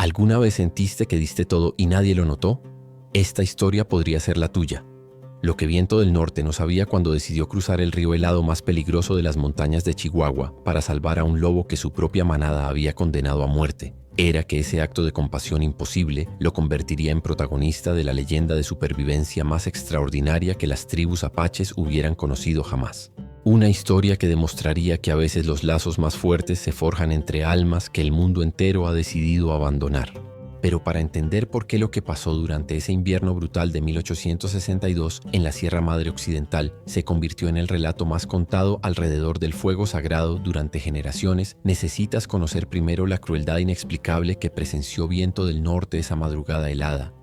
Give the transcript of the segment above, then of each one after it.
¿Alguna vez sentiste que diste todo y nadie lo notó? Esta historia podría ser la tuya. Lo que Viento del Norte no sabía cuando decidió cruzar el río helado más peligroso de las montañas de Chihuahua para salvar a un lobo que su propia manada había condenado a muerte, era que ese acto de compasión imposible lo convertiría en protagonista de la leyenda de supervivencia más extraordinaria que las tribus apaches hubieran conocido jamás. Una historia que demostraría que a veces los lazos más fuertes se forjan entre almas que el mundo entero ha decidido abandonar. Pero para entender por qué lo que pasó durante ese invierno brutal de 1862 en la Sierra Madre Occidental se convirtió en el relato más contado alrededor del fuego sagrado durante generaciones, necesitas conocer primero la crueldad inexplicable que presenció Viento del Norte esa madrugada helada,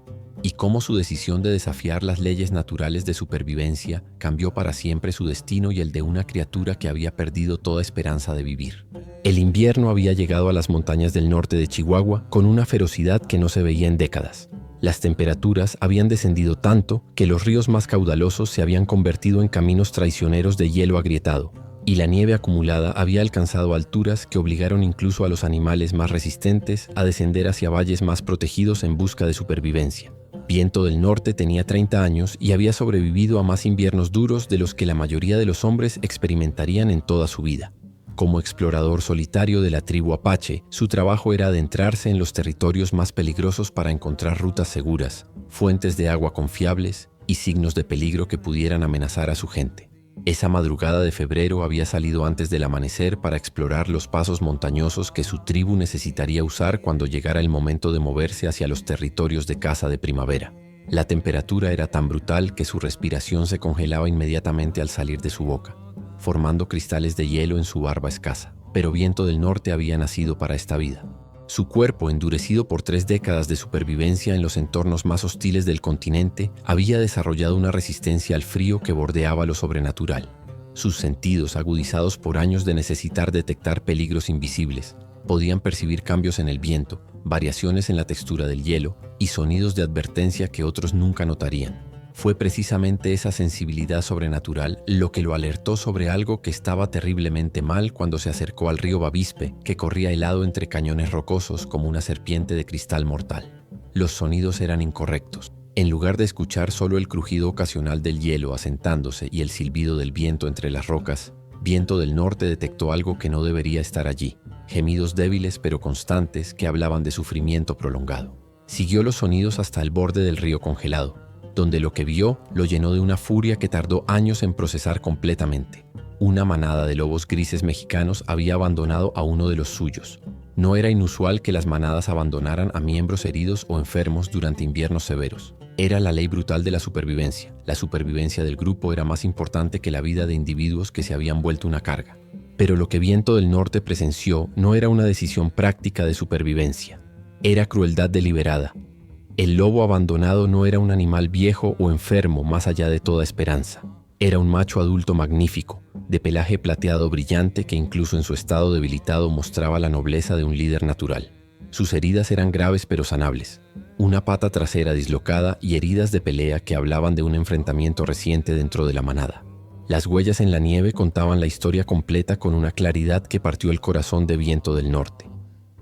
y cómo su decisión de desafiar las leyes naturales de supervivencia cambió para siempre su destino y el de una criatura que había perdido toda esperanza de vivir. El invierno había llegado a las montañas del norte de Chihuahua con una ferocidad que no se veía en décadas. Las temperaturas habían descendido tanto que los ríos más caudalosos se habían convertido en caminos traicioneros de hielo agrietado, y la nieve acumulada había alcanzado alturas que obligaron incluso a los animales más resistentes a descender hacia valles más protegidos en busca de supervivencia. Viento del Norte tenía 30 años y había sobrevivido a más inviernos duros de los que la mayoría de los hombres experimentarían en toda su vida. Como explorador solitario de la tribu Apache, su trabajo era adentrarse en los territorios más peligrosos para encontrar rutas seguras, fuentes de agua confiables y signos de peligro que pudieran amenazar a su gente. Esa madrugada de febrero había salido antes del amanecer para explorar los pasos montañosos que su tribu necesitaría usar cuando llegara el momento de moverse hacia los territorios de caza de primavera. La temperatura era tan brutal que su respiración se congelaba inmediatamente al salir de su boca, formando cristales de hielo en su barba escasa. Pero Viento del Norte había nacido para esta vida. Su cuerpo, endurecido por 3 décadas de supervivencia en los entornos más hostiles del continente, había desarrollado una resistencia al frío que bordeaba lo sobrenatural. Sus sentidos, agudizados por años de necesitar detectar peligros invisibles, podían percibir cambios en el viento, variaciones en la textura del hielo y sonidos de advertencia que otros nunca notarían. Fue precisamente esa sensibilidad sobrenatural lo que lo alertó sobre algo que estaba terriblemente mal cuando se acercó al río Bavispe, que corría helado entre cañones rocosos como una serpiente de cristal mortal. Los sonidos eran incorrectos. En lugar de escuchar solo el crujido ocasional del hielo asentándose y el silbido del viento entre las rocas, Viento del Norte detectó algo que no debería estar allí: gemidos débiles pero constantes que hablaban de sufrimiento prolongado. Siguió los sonidos hasta el borde del río congelado, donde lo que vio lo llenó de una furia que tardó años en procesar completamente. Una manada de lobos grises mexicanos había abandonado a uno de los suyos. No era inusual que las manadas abandonaran a miembros heridos o enfermos durante inviernos severos. Era la ley brutal de la supervivencia. La supervivencia del grupo era más importante que la vida de individuos que se habían vuelto una carga. Pero lo que Viento del Norte presenció no era una decisión práctica de supervivencia. Era crueldad deliberada. El lobo abandonado no era un animal viejo o enfermo más allá de toda esperanza. Era un macho adulto magnífico, de pelaje plateado brillante que incluso en su estado debilitado mostraba la nobleza de un líder natural. Sus heridas eran graves pero sanables. Una pata trasera dislocada y heridas de pelea que hablaban de un enfrentamiento reciente dentro de la manada. Las huellas en la nieve contaban la historia completa con una claridad que partió el corazón de Viento del Norte.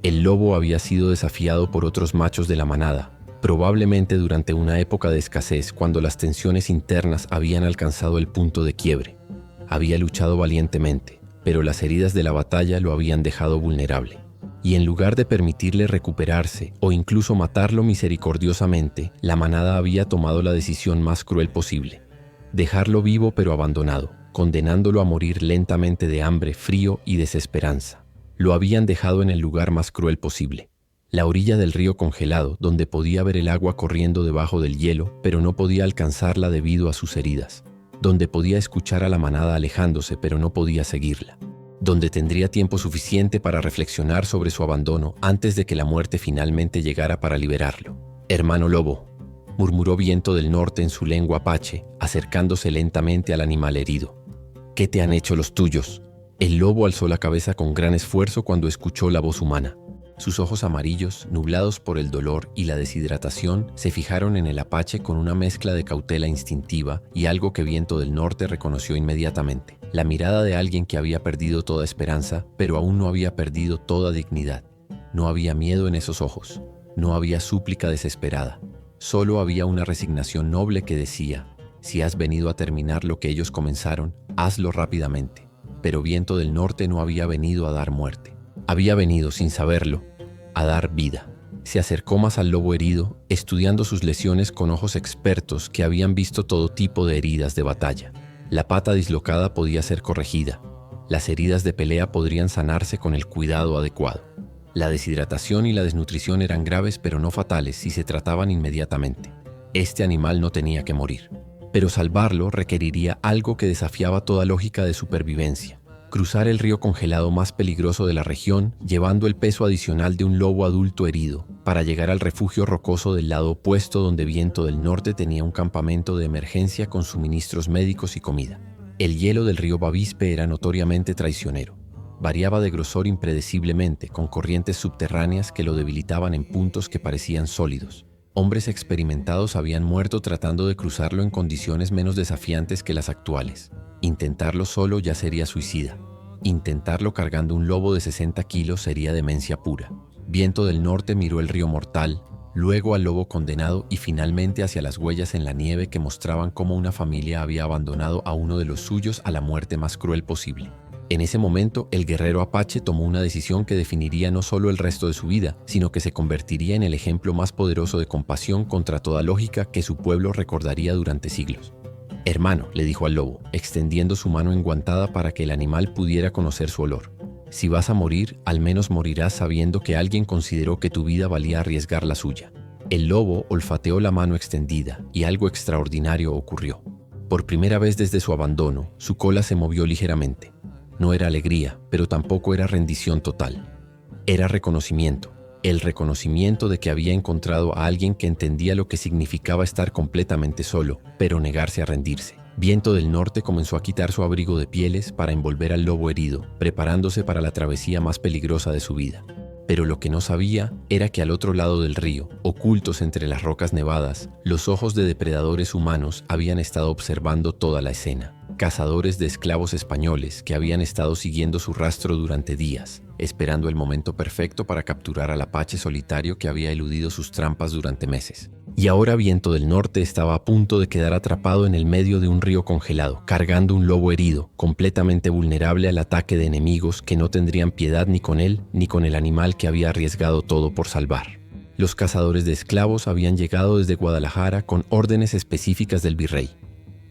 El lobo había sido desafiado por otros machos de la manada, probablemente durante una época de escasez cuando las tensiones internas habían alcanzado el punto de quiebre. Había luchado valientemente, pero las heridas de la batalla lo habían dejado vulnerable. Y en lugar de permitirle recuperarse o incluso matarlo misericordiosamente, la manada había tomado la decisión más cruel posible: dejarlo vivo pero abandonado, condenándolo a morir lentamente de hambre, frío y desesperanza. Lo habían dejado en el lugar más cruel posible: la orilla del río congelado, donde podía ver el agua corriendo debajo del hielo, pero no podía alcanzarla debido a sus heridas; donde podía escuchar a la manada alejándose, pero no podía seguirla; donde tendría tiempo suficiente para reflexionar sobre su abandono antes de que la muerte finalmente llegara para liberarlo. «Hermano lobo», murmuró Viento del Norte en su lengua apache, acercándose lentamente al animal herido. «¿Qué te han hecho los tuyos?». El lobo alzó la cabeza con gran esfuerzo cuando escuchó la voz humana. Sus ojos amarillos, nublados por el dolor y la deshidratación, se fijaron en el apache con una mezcla de cautela instintiva y algo que Viento del Norte reconoció inmediatamente: la mirada de alguien que había perdido toda esperanza, pero aún no había perdido toda dignidad. No había miedo en esos ojos. No había súplica desesperada. Solo había una resignación noble que decía: si has venido a terminar lo que ellos comenzaron, hazlo rápidamente. Pero Viento del Norte no había venido a dar muerte. Había venido, sin saberlo, a dar vida. Se acercó más al lobo herido, estudiando sus lesiones con ojos expertos que habían visto todo tipo de heridas de batalla. La pata dislocada podía ser corregida. Las heridas de pelea podrían sanarse con el cuidado adecuado. La deshidratación y la desnutrición eran graves pero no fatales si se trataban inmediatamente. Este animal no tenía que morir. Pero salvarlo requeriría algo que desafiaba toda lógica de supervivencia: cruzar el río congelado más peligroso de la región, llevando el peso adicional de un lobo adulto herido, para llegar al refugio rocoso del lado opuesto donde Viento del Norte tenía un campamento de emergencia con suministros médicos y comida. El hielo del río Bavispe era notoriamente traicionero. Variaba de grosor impredeciblemente, con corrientes subterráneas que lo debilitaban en puntos que parecían sólidos. Hombres experimentados habían muerto tratando de cruzarlo en condiciones menos desafiantes que las actuales. Intentarlo solo ya sería suicida. Intentarlo cargando un lobo de 60 kilos sería demencia pura. Viento del Norte miró el río mortal, luego al lobo condenado y finalmente hacia las huellas en la nieve que mostraban cómo una familia había abandonado a uno de los suyos a la muerte más cruel posible. En ese momento, el guerrero apache tomó una decisión que definiría no solo el resto de su vida, sino que se convertiría en el ejemplo más poderoso de compasión contra toda lógica que su pueblo recordaría durante siglos. «Hermano», le dijo al lobo, extendiendo su mano enguantada para que el animal pudiera conocer su olor. «Si vas a morir, al menos morirás sabiendo que alguien consideró que tu vida valía arriesgar la suya». El lobo olfateó la mano extendida y algo extraordinario ocurrió. Por primera vez desde su abandono, su cola se movió ligeramente. No era alegría, pero tampoco era rendición total. Era reconocimiento. El reconocimiento de que había encontrado a alguien que entendía lo que significaba estar completamente solo, pero negarse a rendirse. Viento del Norte comenzó a quitar su abrigo de pieles para envolver al lobo herido, preparándose para la travesía más peligrosa de su vida. Pero lo que no sabía era que al otro lado del río, ocultos entre las rocas nevadas, los ojos de depredadores humanos habían estado observando toda la escena. Cazadores de esclavos españoles que habían estado siguiendo su rastro durante días, esperando el momento perfecto para capturar al apache solitario que había eludido sus trampas durante meses. Y ahora Viento del Norte estaba a punto de quedar atrapado en el medio de un río congelado, cargando un lobo herido, completamente vulnerable al ataque de enemigos que no tendrían piedad ni con él ni con el animal que había arriesgado todo por salvar. Los cazadores de esclavos habían llegado desde Guadalajara con órdenes específicas del virrey: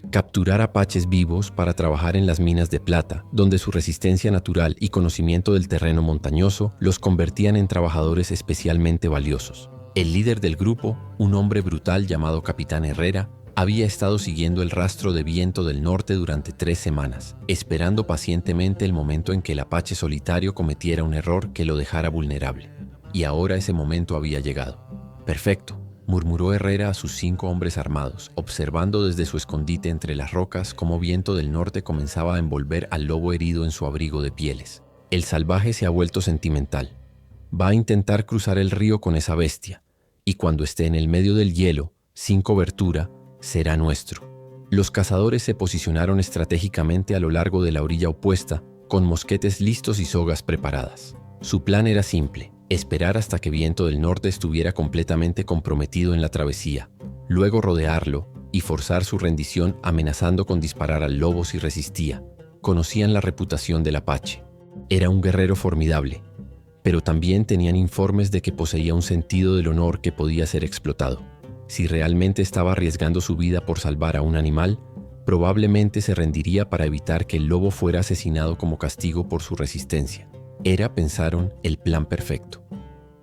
capturar apaches vivos para trabajar en las minas de plata, donde su resistencia natural y conocimiento del terreno montañoso los convertían en trabajadores especialmente valiosos. El líder del grupo, un hombre brutal llamado Capitán Herrera, había estado siguiendo el rastro de Viento del Norte durante 3 semanas, esperando pacientemente el momento en que el apache solitario cometiera un error que lo dejara vulnerable. Y ahora ese momento había llegado. «Perfecto», murmuró Herrera a sus 5 hombres armados, observando desde su escondite entre las rocas cómo Viento del Norte comenzaba a envolver al lobo herido en su abrigo de pieles. «El salvaje se ha vuelto sentimental. Va a intentar cruzar el río con esa bestia, y cuando esté en el medio del hielo, sin cobertura, será nuestro». Los cazadores se posicionaron estratégicamente a lo largo de la orilla opuesta, con mosquetes listos y sogas preparadas. Su plan era simple: esperar hasta que Viento del Norte estuviera completamente comprometido en la travesía, luego rodearlo y forzar su rendición amenazando con disparar al lobo si resistía. Conocían la reputación del apache. Era un guerrero formidable, pero también tenían informes de que poseía un sentido del honor que podía ser explotado. Si realmente estaba arriesgando su vida por salvar a un animal, probablemente se rendiría para evitar que el lobo fuera asesinado como castigo por su resistencia. Era, pensaron, el plan perfecto.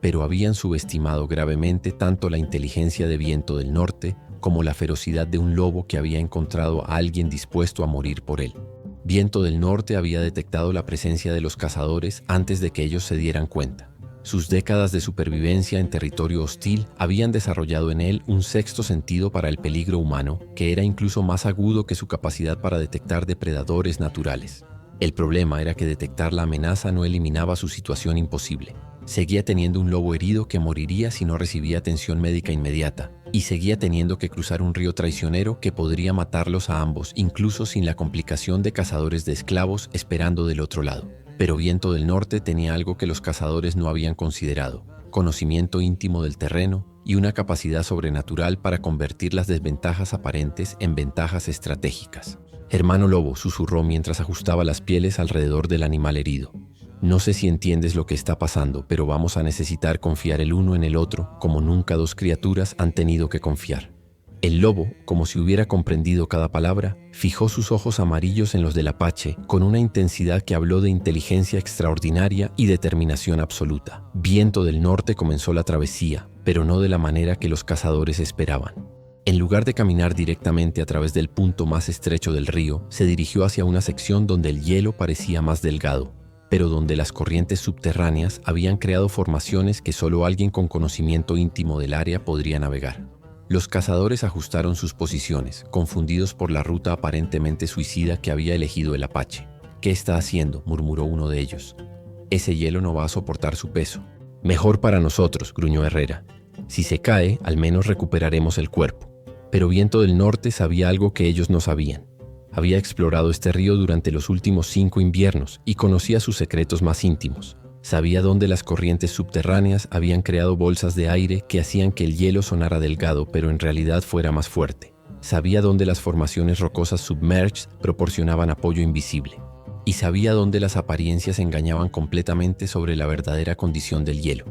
Pero habían subestimado gravemente tanto la inteligencia de Viento del Norte como la ferocidad de un lobo que había encontrado a alguien dispuesto a morir por él. Viento del Norte había detectado la presencia de los cazadores antes de que ellos se dieran cuenta. Sus décadas de supervivencia en territorio hostil habían desarrollado en él un sexto sentido para el peligro humano que era incluso más agudo que su capacidad para detectar depredadores naturales. El problema era que detectar la amenaza no eliminaba su situación imposible. Seguía teniendo un lobo herido que moriría si no recibía atención médica inmediata, y seguía teniendo que cruzar un río traicionero que podría matarlos a ambos, incluso sin la complicación de cazadores de esclavos esperando del otro lado. Pero Viento del Norte tenía algo que los cazadores no habían considerado: conocimiento íntimo del terreno y una capacidad sobrenatural para convertir las desventajas aparentes en ventajas estratégicas. Hermano lobo, susurró mientras ajustaba las pieles alrededor del animal herido. No sé si entiendes lo que está pasando, pero vamos a necesitar confiar el uno en el otro como nunca dos criaturas han tenido que confiar. El lobo, como si hubiera comprendido cada palabra, fijó sus ojos amarillos en los del apache con una intensidad que habló de inteligencia extraordinaria y determinación absoluta. Viento del Norte comenzó la travesía, pero no de la manera que los cazadores esperaban. En lugar de caminar directamente a través del punto más estrecho del río, se dirigió hacia una sección donde el hielo parecía más delgado, pero donde las corrientes subterráneas habían creado formaciones que solo alguien con conocimiento íntimo del área podría navegar. Los cazadores ajustaron sus posiciones, confundidos por la ruta aparentemente suicida que había elegido el apache. «¿Qué está haciendo?», murmuró uno de ellos. «Ese hielo no va a soportar su peso». «Mejor para nosotros», gruñó Herrera. «Si se cae, al menos recuperaremos el cuerpo». Pero Viento del Norte sabía algo que ellos no sabían. Había explorado este río durante los últimos 5 inviernos y conocía sus secretos más íntimos. Sabía dónde las corrientes subterráneas habían creado bolsas de aire que hacían que el hielo sonara delgado, pero en realidad fuera más fuerte. Sabía dónde las formaciones rocosas submerged proporcionaban apoyo invisible. Y sabía dónde las apariencias engañaban completamente sobre la verdadera condición del hielo.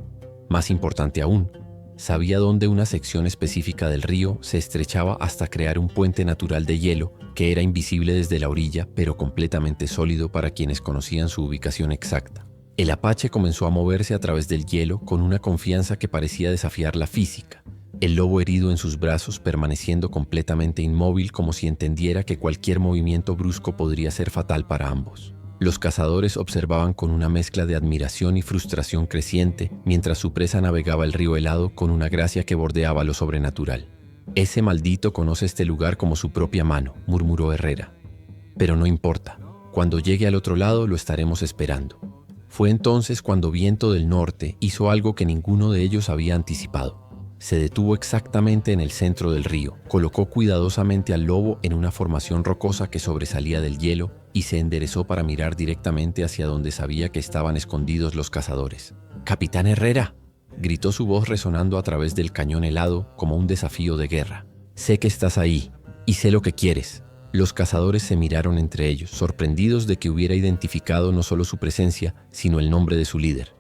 Más importante aún, sabía dónde una sección específica del río se estrechaba hasta crear un puente natural de hielo que era invisible desde la orilla, pero completamente sólido para quienes conocían su ubicación exacta. El apache comenzó a moverse a través del hielo con una confianza que parecía desafiar la física. El lobo herido en sus brazos permaneciendo completamente inmóvil como si entendiera que cualquier movimiento brusco podría ser fatal para ambos. Los cazadores observaban con una mezcla de admiración y frustración creciente mientras su presa navegaba el río helado con una gracia que bordeaba lo sobrenatural. «Ese maldito conoce este lugar como su propia mano», murmuró Herrera. «Pero no importa. Cuando llegue al otro lado lo estaremos esperando». Fue entonces cuando Viento del Norte hizo algo que ninguno de ellos había anticipado. Se detuvo exactamente en el centro del río, colocó cuidadosamente al lobo en una formación rocosa que sobresalía del hielo y se enderezó para mirar directamente hacia donde sabía que estaban escondidos los cazadores. «¡Capitán Herrera!», gritó su voz resonando a través del cañón helado como un desafío de guerra. «Sé que estás ahí y sé lo que quieres». Los cazadores se miraron entre ellos, sorprendidos de que hubiera identificado no solo su presencia, sino el nombre de su líder.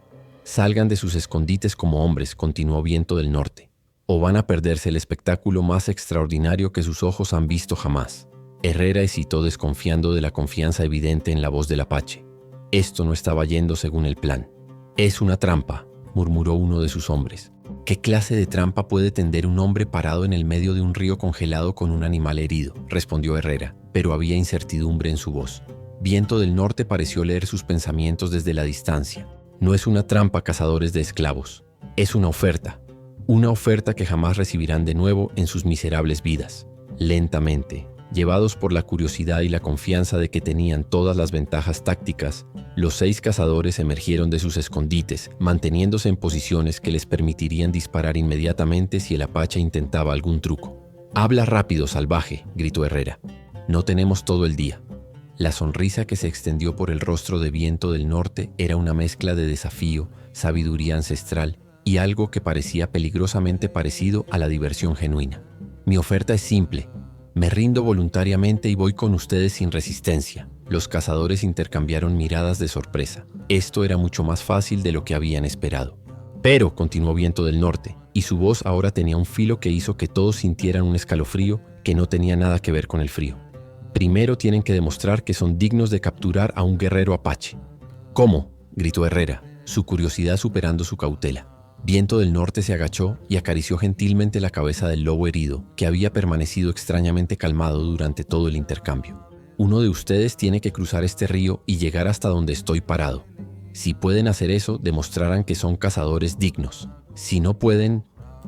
«Salgan de sus escondites como hombres», continuó Viento del Norte, «o van a perderse el espectáculo más extraordinario que sus ojos han visto jamás». Herrera hesitó desconfiando de la confianza evidente en la voz del apache. Esto no estaba yendo según el plan. «Es una trampa», murmuró uno de sus hombres. «¿Qué clase de trampa puede tender un hombre parado en el medio de un río congelado con un animal herido?», respondió Herrera, pero había incertidumbre en su voz. Viento del Norte pareció leer sus pensamientos desde la distancia. «No es una trampa, cazadores de esclavos. Es una oferta que jamás recibirán de nuevo en sus miserables vidas». Lentamente, llevados por la curiosidad y la confianza de que tenían todas las ventajas tácticas, los 6 cazadores emergieron de sus escondites, manteniéndose en posiciones que les permitirían disparar inmediatamente si el apache intentaba algún truco. «Habla rápido, salvaje», gritó Herrera. «No tenemos todo el día». La sonrisa que se extendió por el rostro de Viento del Norte era una mezcla de desafío, sabiduría ancestral y algo que parecía peligrosamente parecido a la diversión genuina. «Mi oferta es simple. Me rindo voluntariamente y voy con ustedes sin resistencia». Los cazadores intercambiaron miradas de sorpresa. Esto era mucho más fácil de lo que habían esperado. «Pero», continuó Viento del Norte, y su voz ahora tenía un filo que hizo que todos sintieran un escalofrío que no tenía nada que ver con el frío. «Primero tienen que demostrar que son dignos de capturar a un guerrero apache». «¿Cómo?», gritó Herrera, su curiosidad superando su cautela. Viento del Norte se agachó y acarició gentilmente la cabeza del lobo herido, que había permanecido extrañamente calmado durante todo el intercambio. «Uno de ustedes tiene que cruzar este río y llegar hasta donde estoy parado. Si pueden hacer eso, demostrarán que son cazadores dignos. Si no pueden...».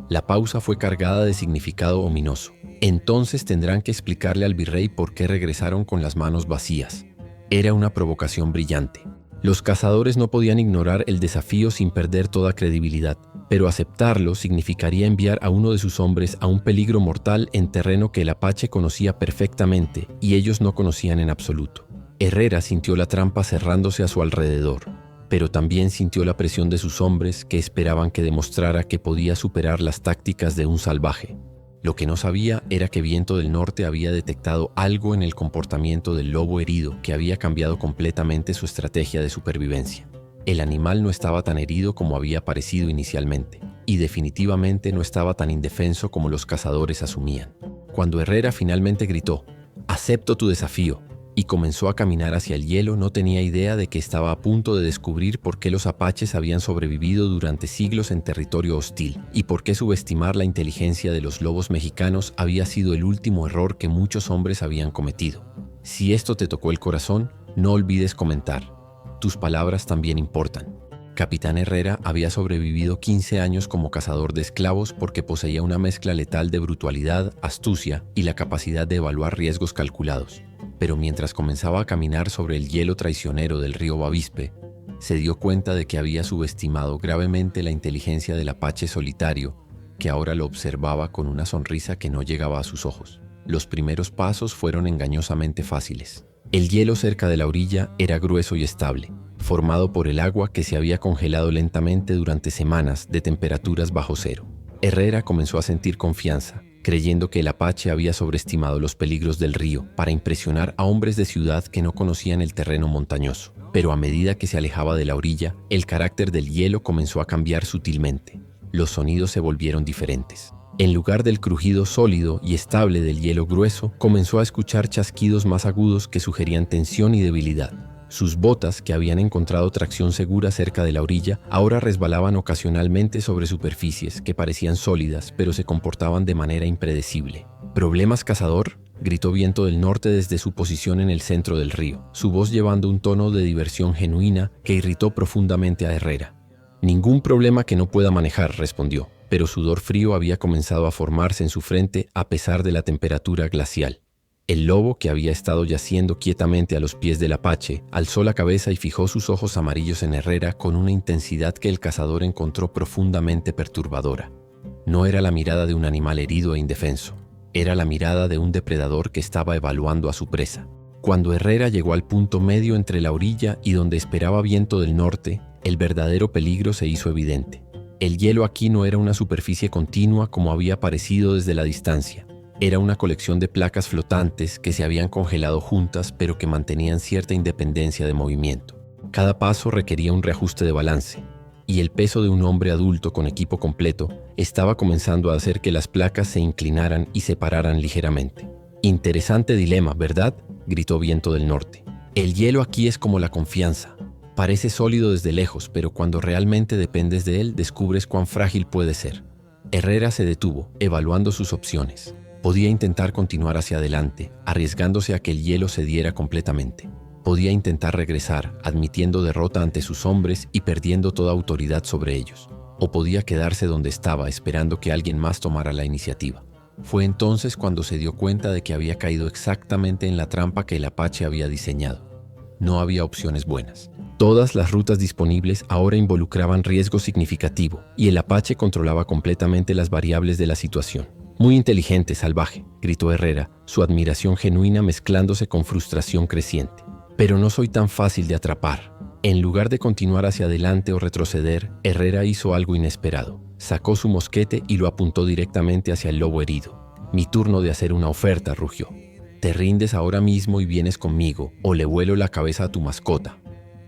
La pausa fue cargada de significado ominoso. «Entonces tendrán que explicarle al virrey por qué regresaron con las manos vacías». Era una provocación brillante. Los cazadores no podían ignorar el desafío sin perder toda credibilidad, pero aceptarlo significaría enviar a uno de sus hombres a un peligro mortal en terreno que el apache conocía perfectamente y ellos no conocían en absoluto. Herrera sintió la trampa cerrándose a su alrededor. pero también sintió la presión de sus hombres que esperaban que demostrara que podía superar las tácticas de un salvaje. Lo que no sabía era que Viento del Norte había detectado algo en el comportamiento del lobo herido que había cambiado completamente su estrategia de supervivencia. El animal no estaba tan herido como había parecido inicialmente, y definitivamente no estaba tan indefenso como los cazadores asumían. Cuando Herrera finalmente gritó, «Acepto tu desafío», y comenzó a caminar hacia el hielo, no tenía idea de que estaba a punto de descubrir por qué los apaches habían sobrevivido durante siglos en territorio hostil y por qué subestimar la inteligencia de los lobos mexicanos había sido el último error que muchos hombres habían cometido. Si esto te tocó el corazón, no olvides comentar. Tus palabras también importan. Capitán Herrera había sobrevivido 15 años como cazador de esclavos porque poseía una mezcla letal de brutalidad, astucia y la capacidad de evaluar riesgos calculados. Pero mientras comenzaba a caminar sobre el hielo traicionero del río Bavispe, se dio cuenta de que había subestimado gravemente la inteligencia del apache solitario, que ahora lo observaba con una sonrisa que no llegaba a sus ojos. Los primeros pasos fueron engañosamente fáciles. El hielo cerca de la orilla era grueso y estable, formado por el agua que se había congelado lentamente durante semanas de temperaturas bajo cero. Herrera comenzó a sentir confianza, creyendo que el apache había sobreestimado los peligros del río para impresionar a hombres de ciudad que no conocían el terreno montañoso. Pero a medida que se alejaba de la orilla, el carácter del hielo comenzó a cambiar sutilmente. Los sonidos se volvieron diferentes. En lugar del crujido sólido y estable del hielo grueso, comenzó a escuchar chasquidos más agudos que sugerían tensión y debilidad. Sus botas, que habían encontrado tracción segura cerca de la orilla, ahora resbalaban ocasionalmente sobre superficies que parecían sólidas, pero se comportaban de manera impredecible. «¿Problemas, cazador?», gritó Viento del Norte desde su posición en el centro del río, su voz llevando un tono de diversión genuina que irritó profundamente a Herrera. «Ningún problema que no pueda manejar», respondió, pero sudor frío había comenzado a formarse en su frente a pesar de la temperatura glacial. El lobo, que había estado yaciendo quietamente a los pies del apache, alzó la cabeza y fijó sus ojos amarillos en Herrera con una intensidad que el cazador encontró profundamente perturbadora. No era la mirada de un animal herido e indefenso, era la mirada de un depredador que estaba evaluando a su presa. Cuando Herrera llegó al punto medio entre la orilla y donde esperaba Viento del Norte, el verdadero peligro se hizo evidente. El hielo aquí no era una superficie continua como había parecido desde la distancia. Era una colección de placas flotantes que se habían congelado juntas pero que mantenían cierta independencia de movimiento. Cada paso requería un reajuste de balance, y el peso de un hombre adulto con equipo completo estaba comenzando a hacer que las placas se inclinaran y se pararan ligeramente. «Interesante dilema, ¿verdad?», gritó Viento del Norte. «El hielo aquí es como la confianza. Parece sólido desde lejos, pero cuando realmente dependes de él, descubres cuán frágil puede ser». Herrera se detuvo, evaluando sus opciones. Podía intentar continuar hacia adelante, arriesgándose a que el hielo cediera completamente. Podía intentar regresar, admitiendo derrota ante sus hombres y perdiendo toda autoridad sobre ellos. O podía quedarse donde estaba, esperando que alguien más tomara la iniciativa. Fue entonces cuando se dio cuenta de que había caído exactamente en la trampa que el apache había diseñado. No había opciones buenas. Todas las rutas disponibles ahora involucraban riesgo significativo, y el apache controlaba completamente las variables de la situación. «Muy inteligente, salvaje», gritó Herrera, su admiración genuina mezclándose con frustración creciente. «Pero no soy tan fácil de atrapar». En lugar de continuar hacia adelante o retroceder, Herrera hizo algo inesperado. Sacó su mosquete y lo apuntó directamente hacia el lobo herido. «Mi turno de hacer una oferta», rugió. «Te rindes ahora mismo y vienes conmigo, o le vuelo la cabeza a tu mascota».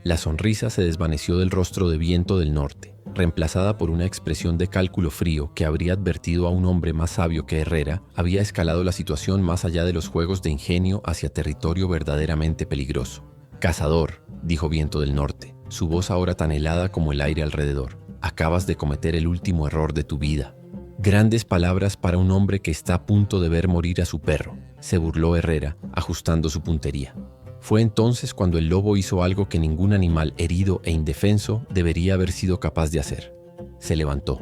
La sonrisa se desvaneció del rostro de Viento del Norte, reemplazada por una expresión de cálculo frío que habría advertido a un hombre más sabio que Herrera había escalado la situación más allá de los juegos de ingenio hacia territorio verdaderamente peligroso. «Cazador», dijo Viento del Norte, su voz ahora tan helada como el aire alrededor, «acabas de cometer el último error de tu vida». «Grandes palabras para un hombre que está a punto de ver morir a su perro», se burló Herrera, ajustando su puntería. Fue entonces cuando el lobo hizo algo que ningún animal herido e indefenso debería haber sido capaz de hacer. Se levantó.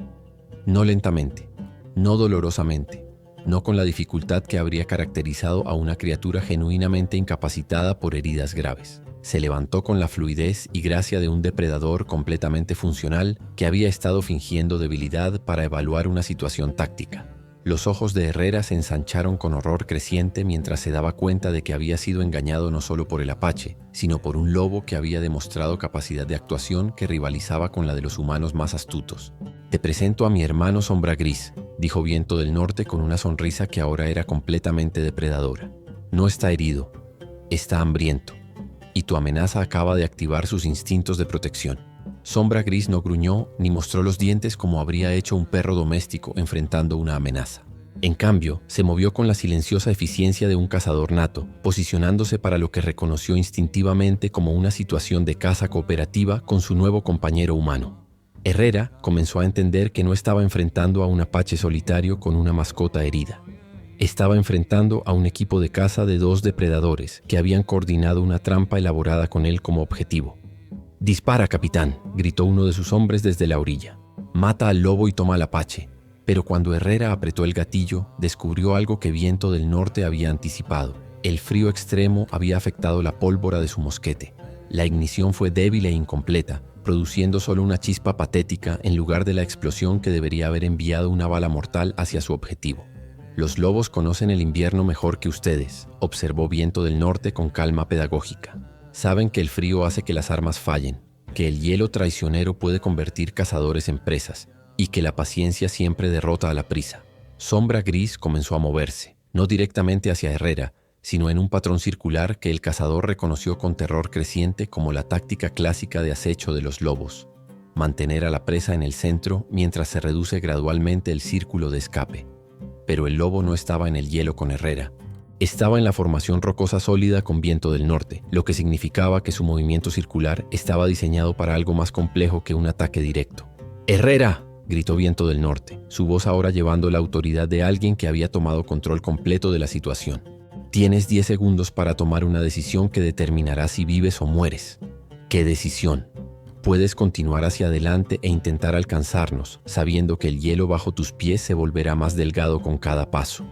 No lentamente, no dolorosamente, no con la dificultad que habría caracterizado a una criatura genuinamente incapacitada por heridas graves. Se levantó con la fluidez y gracia de un depredador completamente funcional que había estado fingiendo debilidad para evaluar una situación táctica. Los ojos de Herrera se ensancharon con horror creciente mientras se daba cuenta de que había sido engañado no solo por el apache, sino por un lobo que había demostrado capacidad de actuación que rivalizaba con la de los humanos más astutos. «Te presento a mi hermano Sombra Gris», dijo Viento del Norte con una sonrisa que ahora era completamente depredadora. «No está herido, está hambriento, y tu amenaza acaba de activar sus instintos de protección». Sombra Gris no gruñó ni mostró los dientes como habría hecho un perro doméstico enfrentando una amenaza. En cambio, se movió con la silenciosa eficiencia de un cazador nato, posicionándose para lo que reconoció instintivamente como una situación de caza cooperativa con su nuevo compañero humano. Herrera comenzó a entender que no estaba enfrentando a un apache solitario con una mascota herida. Estaba enfrentando a un equipo de caza de 2 depredadores que habían coordinado una trampa elaborada con él como objetivo. «Dispara, capitán», gritó uno de sus hombres desde la orilla. «Mata al lobo y toma al apache». Pero cuando Herrera apretó el gatillo, descubrió algo que Viento del Norte había anticipado. El frío extremo había afectado la pólvora de su mosquete. La ignición fue débil e incompleta, produciendo solo una chispa patética en lugar de la explosión que debería haber enviado una bala mortal hacia su objetivo. «Los lobos conocen el invierno mejor que ustedes», observó Viento del Norte con calma pedagógica. «Saben que el frío hace que las armas fallen, que el hielo traicionero puede convertir cazadores en presas y que la paciencia siempre derrota a la prisa». Sombra Gris comenzó a moverse, no directamente hacia Herrera, sino en un patrón circular que el cazador reconoció con terror creciente como la táctica clásica de acecho de los lobos: mantener a la presa en el centro mientras se reduce gradualmente el círculo de escape. Pero el lobo no estaba en el hielo con Herrera. Estaba en la formación rocosa sólida con Viento del Norte, lo que significaba que su movimiento circular estaba diseñado para algo más complejo que un ataque directo. «¡Herrera!», gritó Viento del Norte, su voz ahora llevando la autoridad de alguien que había tomado control completo de la situación. «Tienes 10 segundos para tomar una decisión que determinará si vives o mueres». «¿Qué decisión?». «Puedes continuar hacia adelante e intentar alcanzarnos, sabiendo que el hielo bajo tus pies se volverá más delgado con cada paso.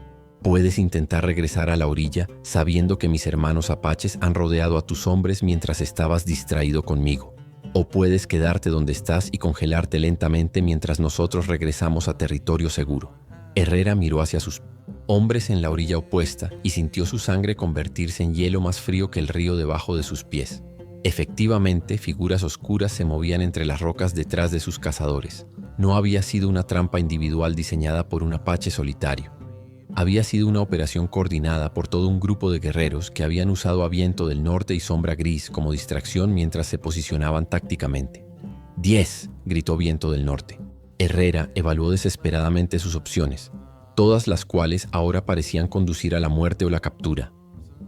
Puedes intentar regresar a la orilla, sabiendo que mis hermanos apaches han rodeado a tus hombres mientras estabas distraído conmigo. O puedes quedarte donde estás y congelarte lentamente mientras nosotros regresamos a territorio seguro». Herrera miró hacia sus hombres en la orilla opuesta y sintió su sangre convertirse en hielo más frío que el río debajo de sus pies. Efectivamente, figuras oscuras se movían entre las rocas detrás de sus cazadores. No había sido una trampa individual diseñada por un apache solitario. Había sido una operación coordinada por todo un grupo de guerreros que habían usado a Viento del Norte y Sombra Gris como distracción mientras se posicionaban tácticamente. «10», gritó Viento del Norte. Herrera evaluó desesperadamente sus opciones, todas las cuales ahora parecían conducir a la muerte o la captura.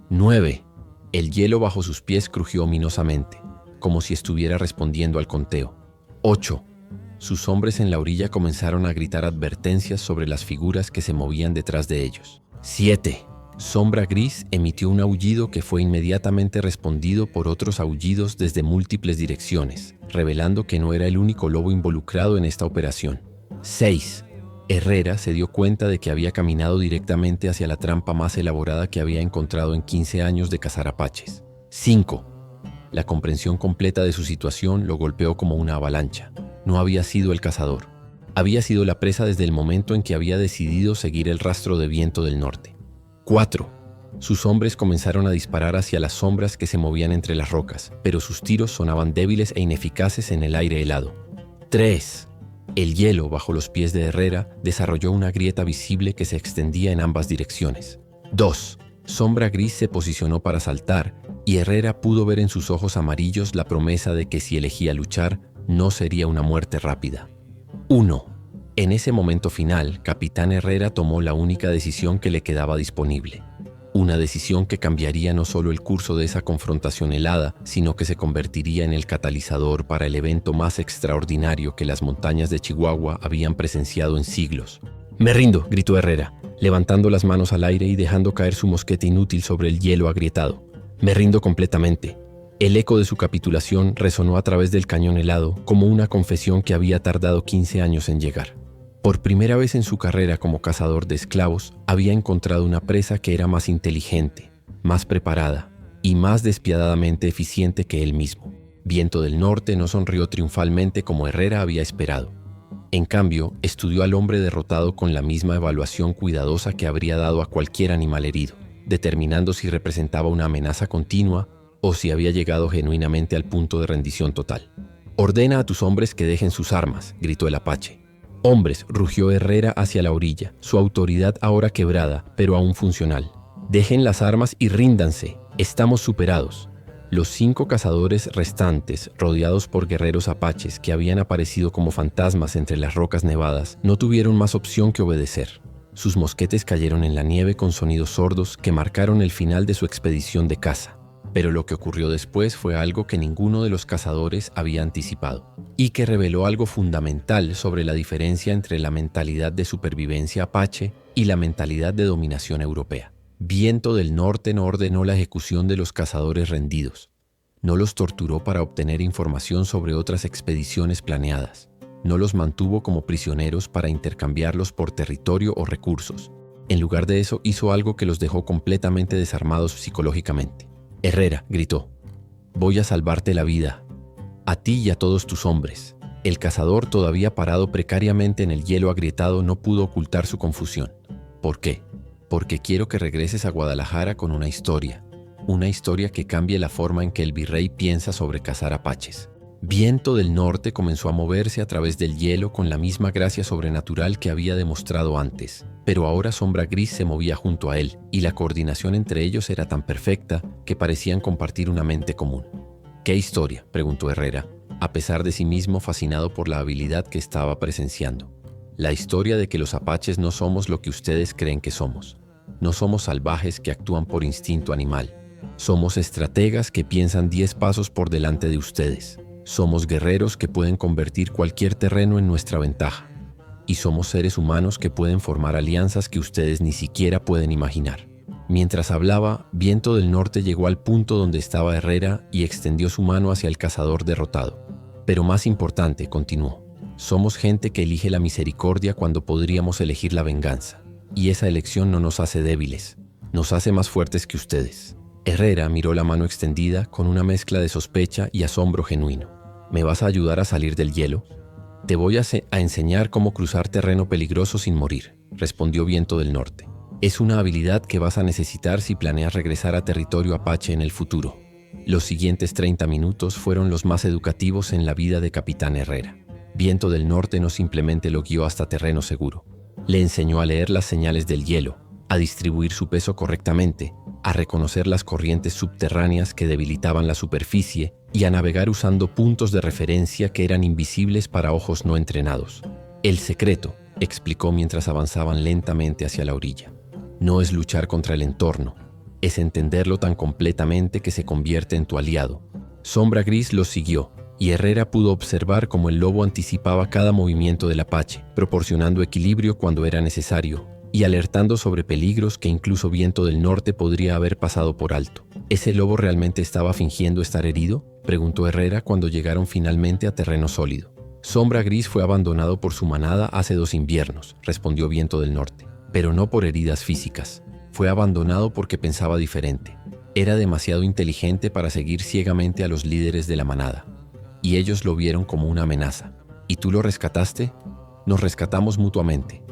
9. El hielo bajo sus pies crujió ominosamente, como si estuviera respondiendo al conteo. 8. Sus hombres en la orilla comenzaron a gritar advertencias sobre las figuras que se movían detrás de ellos. 7. Sombra Gris emitió un aullido que fue inmediatamente respondido por otros aullidos desde múltiples direcciones, revelando que no era el único lobo involucrado en esta operación. 6. Herrera se dio cuenta de que había caminado directamente hacia la trampa más elaborada que había encontrado en 15 años de cazar apaches. 5. La comprensión completa de su situación lo golpeó como una avalancha. No había sido el cazador. Había sido la presa desde el momento en que había decidido seguir el rastro de Viento del Norte. 4. Sus hombres comenzaron a disparar hacia las sombras que se movían entre las rocas, pero sus tiros sonaban débiles e ineficaces en el aire helado. 3. El hielo bajo los pies de Herrera desarrolló una grieta visible que se extendía en ambas direcciones. 2. Sombra Gris se posicionó para saltar y Herrera pudo ver en sus ojos amarillos la promesa de que si elegía luchar, no sería una muerte rápida. 1. En ese momento final, Capitán Herrera tomó la única decisión que le quedaba disponible. Una decisión que cambiaría no solo el curso de esa confrontación helada, sino que se convertiría en el catalizador para el evento más extraordinario que las montañas de Chihuahua habían presenciado en siglos. «Me rindo», gritó Herrera, levantando las manos al aire y dejando caer su mosquete inútil sobre el hielo agrietado. «Me rindo completamente». El eco de su capitulación resonó a través del cañón helado como una confesión que había tardado 15 años en llegar. Por primera vez en su carrera como cazador de esclavos, había encontrado una presa que era más inteligente, más preparada y más despiadadamente eficiente que él mismo. Viento del Norte no sonrió triunfalmente como Herrera había esperado. En cambio, estudió al hombre derrotado con la misma evaluación cuidadosa que habría dado a cualquier animal herido, determinando si representaba una amenaza continua o si había llegado genuinamente al punto de rendición total. «Ordena a tus hombres que dejen sus armas», gritó el apache. «Hombres», rugió Herrera hacia la orilla, su autoridad ahora quebrada, pero aún funcional. «Dejen las armas y ríndanse. Estamos superados». Los 5 cazadores restantes, rodeados por guerreros apaches que habían aparecido como fantasmas entre las rocas nevadas, no tuvieron más opción que obedecer. Sus mosquetes cayeron en la nieve con sonidos sordos que marcaron el final de su expedición de caza. Pero lo que ocurrió después fue algo que ninguno de los cazadores había anticipado, y que reveló algo fundamental sobre la diferencia entre la mentalidad de supervivencia apache y la mentalidad de dominación europea. Viento del Norte no ordenó la ejecución de los cazadores rendidos. No los torturó para obtener información sobre otras expediciones planeadas. No los mantuvo como prisioneros para intercambiarlos por territorio o recursos. En lugar de eso, hizo algo que los dejó completamente desarmados psicológicamente. «Herrera», gritó, «voy a salvarte la vida, a ti y a todos tus hombres». El cazador, todavía parado precariamente en el hielo agrietado, no pudo ocultar su confusión. «¿Por qué?» «Porque quiero que regreses a Guadalajara con una historia que cambie la forma en que el virrey piensa sobre cazar apaches». Viento del Norte comenzó a moverse a través del hielo con la misma gracia sobrenatural que había demostrado antes, pero ahora Sombra Gris se movía junto a él, y la coordinación entre ellos era tan perfecta que parecían compartir una mente común. «¿Qué historia?», preguntó Herrera, a pesar de sí mismo fascinado por la habilidad que estaba presenciando. «La historia de que los apaches no somos lo que ustedes creen que somos. No somos salvajes que actúan por instinto animal. Somos estrategas que piensan 10 pasos por delante de ustedes. Somos guerreros que pueden convertir cualquier terreno en nuestra ventaja. Y somos seres humanos que pueden formar alianzas que ustedes ni siquiera pueden imaginar». Mientras hablaba, Viento del Norte llegó al punto donde estaba Herrera y extendió su mano hacia el cazador derrotado. «Pero más importante», continuó, «somos gente que elige la misericordia cuando podríamos elegir la venganza. Y esa elección no nos hace débiles, nos hace más fuertes que ustedes». Herrera miró la mano extendida con una mezcla de sospecha y asombro genuino. «¿Me vas a ayudar a salir del hielo?» «Te voy a enseñar cómo cruzar terreno peligroso sin morir», respondió Viento del Norte. «Es una habilidad que vas a necesitar si planeas regresar a territorio apache en el futuro». Los siguientes 30 minutos fueron los más educativos en la vida de Capitán Herrera. Viento del Norte no simplemente lo guió hasta terreno seguro. Le enseñó a leer las señales del hielo, a distribuir su peso correctamente, a reconocer las corrientes subterráneas que debilitaban la superficie y a navegar usando puntos de referencia que eran invisibles para ojos no entrenados. «El secreto», explicó mientras avanzaban lentamente hacia la orilla, «no es luchar contra el entorno, es entenderlo tan completamente que se convierte en tu aliado». Sombra Gris los siguió, y Herrera pudo observar cómo el lobo anticipaba cada movimiento del apache, proporcionando equilibrio cuando era necesario y alertando sobre peligros que incluso Viento del Norte podría haber pasado por alto. ¿Ese lobo realmente estaba fingiendo estar herido?, preguntó Herrera cuando llegaron finalmente a terreno sólido. «Sombra Gris fue abandonado por su manada hace 2 inviernos», respondió Viento del Norte, «pero no por heridas físicas. Fue abandonado porque pensaba diferente. Era demasiado inteligente para seguir ciegamente a los líderes de la manada. Y ellos lo vieron como una amenaza. ¿Y tú lo rescataste? Nos rescatamos mutuamente.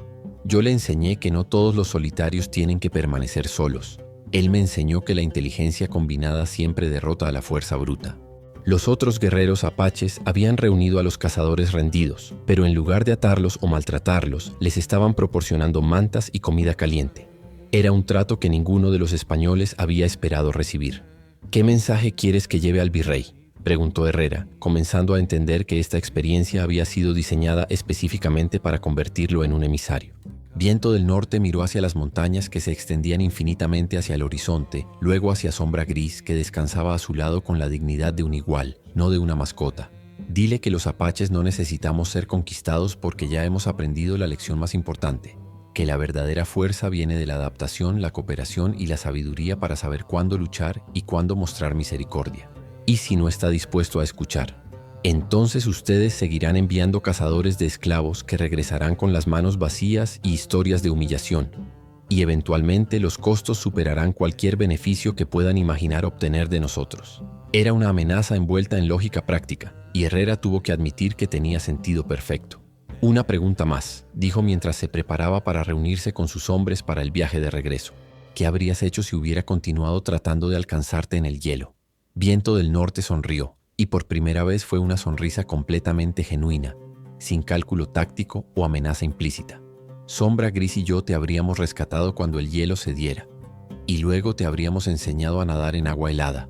Yo le enseñé que no todos los solitarios tienen que permanecer solos. Él me enseñó que la inteligencia combinada siempre derrota a la fuerza bruta». Los otros guerreros apaches habían reunido a los cazadores rendidos, pero en lugar de atarlos o maltratarlos, les estaban proporcionando mantas y comida caliente. Era un trato que ninguno de los españoles había esperado recibir. «¿Qué mensaje quieres que lleve al virrey?», preguntó Herrera, comenzando a entender que esta experiencia había sido diseñada específicamente para convertirlo en un emisario. Viento del Norte miró hacia las montañas que se extendían infinitamente hacia el horizonte, luego hacia Sombra Gris que descansaba a su lado con la dignidad de un igual, no de una mascota. «Dile que los apaches no necesitamos ser conquistados porque ya hemos aprendido la lección más importante, que la verdadera fuerza viene de la adaptación, la cooperación y la sabiduría para saber cuándo luchar y cuándo mostrar misericordia. Y si no está dispuesto a escuchar, entonces ustedes seguirán enviando cazadores de esclavos que regresarán con las manos vacías y historias de humillación, y eventualmente los costos superarán cualquier beneficio que puedan imaginar obtener de nosotros». Era una amenaza envuelta en lógica práctica, y Herrera tuvo que admitir que tenía sentido perfecto. Una pregunta más, dijo mientras se preparaba para reunirse con sus hombres para el viaje de regreso. ¿Qué habrías hecho si hubiera continuado tratando de alcanzarte en el hielo? Viento del Norte sonrió, y por primera vez fue una sonrisa completamente genuina, sin cálculo táctico o amenaza implícita. Sombra Gris y yo te habríamos rescatado cuando el hielo cediera, y luego te habríamos enseñado a nadar en agua helada.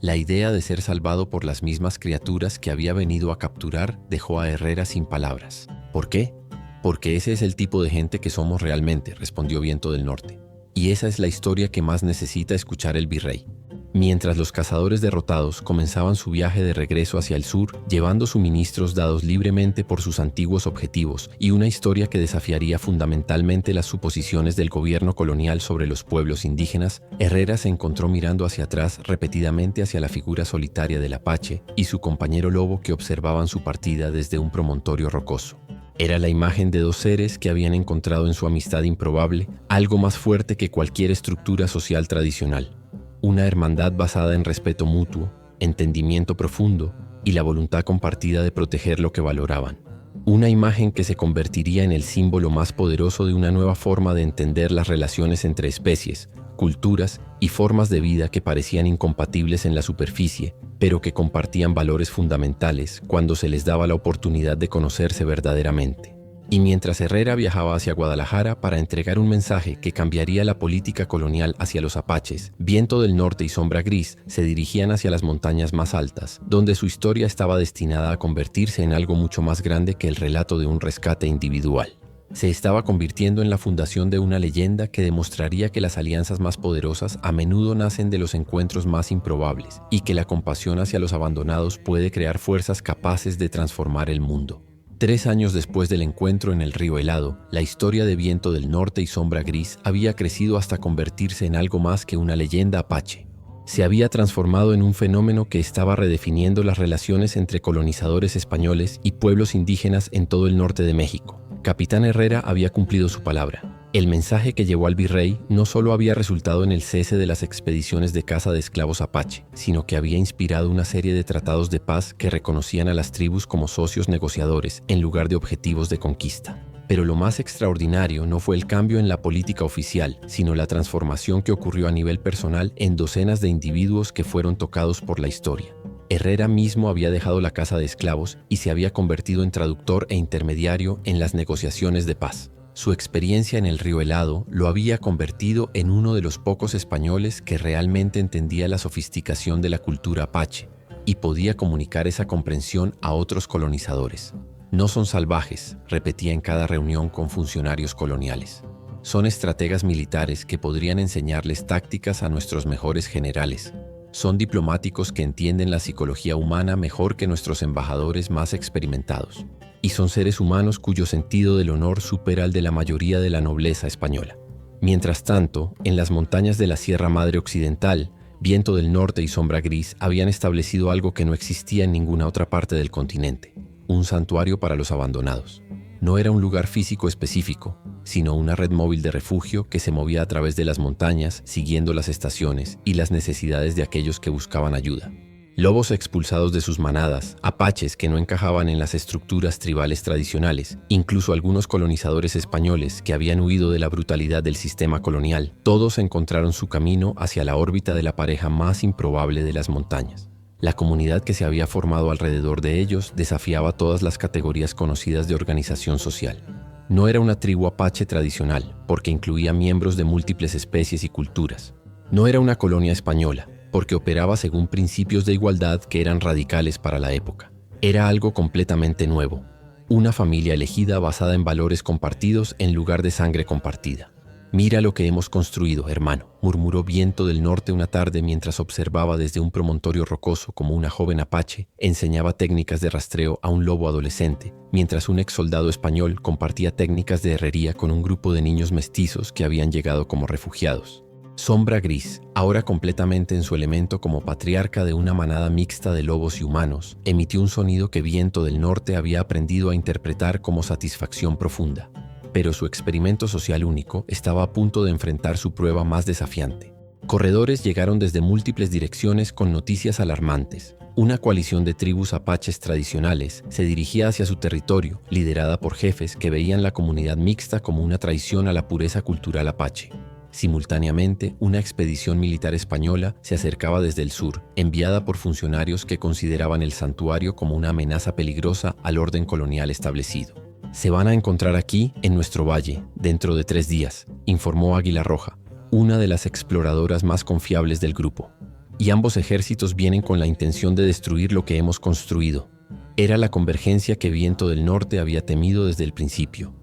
La idea de ser salvado por las mismas criaturas que había venido a capturar dejó a Herrera sin palabras. ¿Por qué? Porque ese es el tipo de gente que somos realmente, respondió Viento del Norte. Y esa es la historia que más necesita escuchar el virrey. Mientras los cazadores derrotados comenzaban su viaje de regreso hacia el sur, llevando suministros dados libremente por sus antiguos objetivos y una historia que desafiaría fundamentalmente las suposiciones del gobierno colonial sobre los pueblos indígenas, Herrera se encontró mirando hacia atrás repetidamente hacia la figura solitaria del Apache y su compañero lobo que observaban su partida desde un promontorio rocoso. Era la imagen de dos seres que habían encontrado en su amistad improbable algo más fuerte que cualquier estructura social tradicional. Una hermandad basada en respeto mutuo, entendimiento profundo y la voluntad compartida de proteger lo que valoraban. Una imagen que se convertiría en el símbolo más poderoso de una nueva forma de entender las relaciones entre especies, culturas y formas de vida que parecían incompatibles en la superficie, pero que compartían valores fundamentales cuando se les daba la oportunidad de conocerse verdaderamente. Y mientras Herrera viajaba hacia Guadalajara para entregar un mensaje que cambiaría la política colonial hacia los apaches, Viento del Norte y Sombra Gris se dirigían hacia las montañas más altas, donde su historia estaba destinada a convertirse en algo mucho más grande que el relato de un rescate individual. Se estaba convirtiendo en la fundación de una leyenda que demostraría que las alianzas más poderosas a menudo nacen de los encuentros más improbables y que la compasión hacia los abandonados puede crear fuerzas capaces de transformar el mundo. 3 años después del encuentro en el río helado, la historia de Viento del Norte y Sombra Gris había crecido hasta convertirse en algo más que una leyenda apache. Se había transformado en un fenómeno que estaba redefiniendo las relaciones entre colonizadores españoles y pueblos indígenas en todo el norte de México. Capitán Herrera había cumplido su palabra. El mensaje que llevó al virrey no solo había resultado en el cese de las expediciones de caza de esclavos apache, sino que había inspirado una serie de tratados de paz que reconocían a las tribus como socios negociadores en lugar de objetivos de conquista. Pero lo más extraordinario no fue el cambio en la política oficial, sino la transformación que ocurrió a nivel personal en docenas de individuos que fueron tocados por la historia. Herrera mismo había dejado la caza de esclavos y se había convertido en traductor e intermediario en las negociaciones de paz. Su experiencia en el río helado lo había convertido en uno de los pocos españoles que realmente entendía la sofisticación de la cultura apache y podía comunicar esa comprensión a otros colonizadores. No son salvajes, repetía en cada reunión con funcionarios coloniales. Son estrategas militares que podrían enseñarles tácticas a nuestros mejores generales. Son diplomáticos que entienden la psicología humana mejor que nuestros embajadores más experimentados. Y son seres humanos cuyo sentido del honor supera al de la mayoría de la nobleza española. Mientras tanto, en las montañas de la Sierra Madre Occidental, Viento del Norte y Sombra Gris habían establecido algo que no existía en ninguna otra parte del continente: un santuario para los abandonados. No era un lugar físico específico, sino una red móvil de refugio que se movía a través de las montañas, siguiendo las estaciones y las necesidades de aquellos que buscaban ayuda. Lobos expulsados de sus manadas, apaches que no encajaban en las estructuras tribales tradicionales, incluso algunos colonizadores españoles que habían huido de la brutalidad del sistema colonial, todos encontraron su camino hacia la órbita de la pareja más improbable de las montañas. La comunidad que se había formado alrededor de ellos desafiaba todas las categorías conocidas de organización social. No era una tribu apache tradicional, porque incluía miembros de múltiples especies y culturas. No era una colonia española, porque operaba según principios de igualdad que eran radicales para la época. Era algo completamente nuevo, una familia elegida basada en valores compartidos en lugar de sangre compartida. «Mira lo que hemos construido, hermano», murmuró Viento del Norte una tarde mientras observaba desde un promontorio rocoso como una joven apache enseñaba técnicas de rastreo a un lobo adolescente, mientras un ex soldado español compartía técnicas de herrería con un grupo de niños mestizos que habían llegado como refugiados. Sombra Gris, ahora completamente en su elemento como patriarca de una manada mixta de lobos y humanos, emitió un sonido que Viento del Norte había aprendido a interpretar como satisfacción profunda. Pero su experimento social único estaba a punto de enfrentar su prueba más desafiante. Corredores llegaron desde múltiples direcciones con noticias alarmantes. Una coalición de tribus apaches tradicionales se dirigía hacia su territorio, liderada por jefes que veían la comunidad mixta como una traición a la pureza cultural apache. Simultáneamente, una expedición militar española se acercaba desde el sur, enviada por funcionarios que consideraban el santuario como una amenaza peligrosa al orden colonial establecido. «Se van a encontrar aquí, en nuestro valle, dentro de 3 días», informó Águila Roja, una de las exploradoras más confiables del grupo. «Y ambos ejércitos vienen con la intención de destruir lo que hemos construido». Era la convergencia que Viento del Norte había temido desde el principio.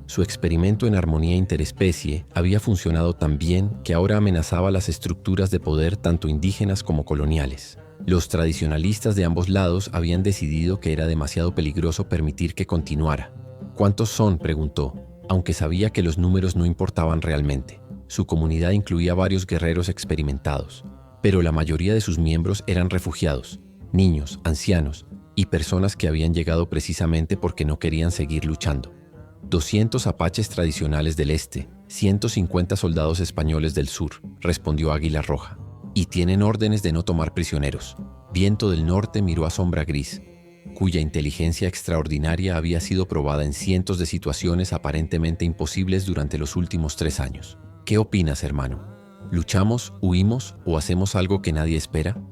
Su experimento en armonía interespecie había funcionado tan bien que ahora amenazaba las estructuras de poder tanto indígenas como coloniales. Los tradicionalistas de ambos lados habían decidido que era demasiado peligroso permitir que continuara. «¿Cuántos son?», preguntó, aunque sabía que los números no importaban realmente. Su comunidad incluía varios guerreros experimentados, pero la mayoría de sus miembros eran refugiados, niños, ancianos y personas que habían llegado precisamente porque no querían seguir luchando. 200 apaches tradicionales del este, 150 soldados españoles del sur, respondió Águila Roja. Y tienen órdenes de no tomar prisioneros. Viento del Norte miró a Sombra Gris, cuya inteligencia extraordinaria había sido probada en cientos de situaciones aparentemente imposibles durante los últimos 3 años. «¿Qué opinas, hermano? ¿Luchamos, huimos o hacemos algo que nadie espera?»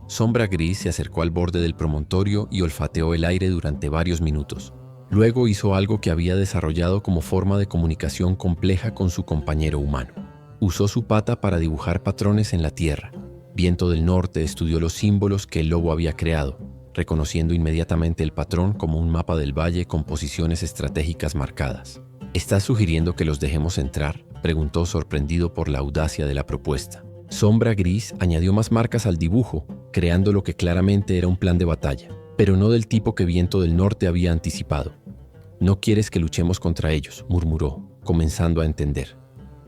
Sombra Gris se acercó al borde del promontorio y olfateó el aire durante varios minutos. Luego hizo algo que había desarrollado como forma de comunicación compleja con su compañero humano. Usó su pata para dibujar patrones en la tierra. Viento del Norte estudió los símbolos que el lobo había creado, reconociendo inmediatamente el patrón como un mapa del valle con posiciones estratégicas marcadas. «¿Estás sugiriendo que los dejemos entrar?», preguntó sorprendido por la audacia de la propuesta. Sombra Gris añadió más marcas al dibujo, creando lo que claramente era un plan de batalla, pero no del tipo que Viento del Norte había anticipado. «No quieres que luchemos contra ellos», murmuró, comenzando a entender.